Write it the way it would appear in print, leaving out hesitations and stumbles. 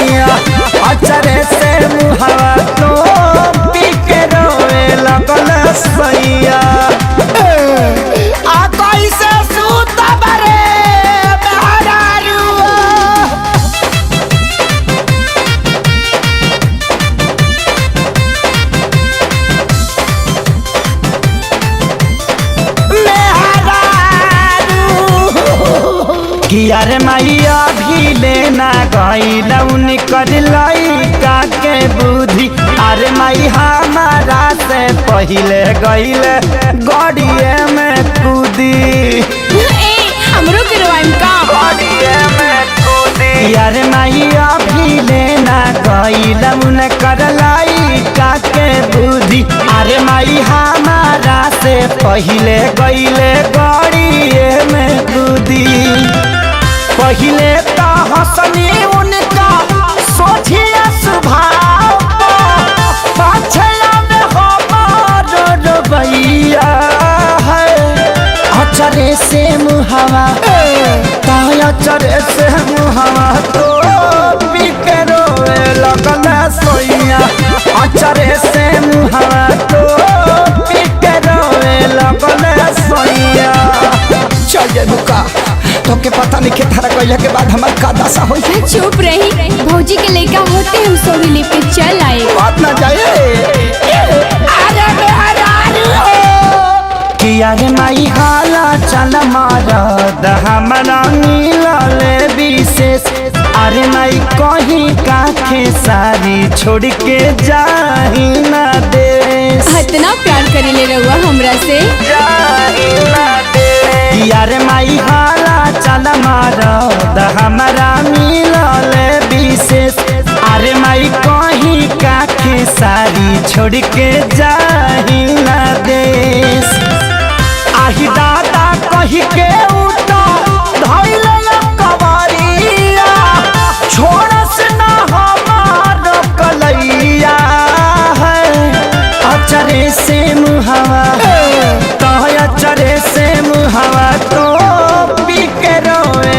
सैया अचरे से मुहवा तो पी के रोए लगल सैया। आ कैसे सूतब रे मेहरारूआ। किया रे मैया भी लेना गईल उनकर लइका के बुद्धि। अरे माई हमारा से पहिले गईल गड़िए में कूदी। हमरो करवाइम का गड़िए में कूदी। अरे मैया भी लेना गईल उनकर लइका के बुद्धि। अरे माई हमारा से पहिले गईल गड़िए में कूदी। पहिले तो हंसनी उनका सोचिए स्वभाव पाछला में हमारो रवैया है। अचरे से मुहवा अचरे से मुहवा तो बिके रोए लगल सैया। अचरे से मुहवा तो बिके रोए लगल सैया। चल रुका तो के पता नहीं के थारा कहले के बाद हमार का दशा होई। चुप रही भौजी के लड़का होते हम सोरी लेके चल आए। बात ना जाए अरे मेहरारू किया रे माई हाला चल मारद हमरा मिलले विशेष। अरे माई कहीं काखे सारी छोड़ के जाही ना देश। इतना प्यार करेले रहुआ हमरा से जाही ना देश। यार माई हाला चल मारद हमरा मिलले विशेष। अरे माई कहीं काखे सारी छोड़ के जाही ना देश। आही दादा कही के उठा धइले कवरिया छोड़स ना हमार कलैया है। अचरे से मुहवा तो अचरे से मुहवा तो पी के रोए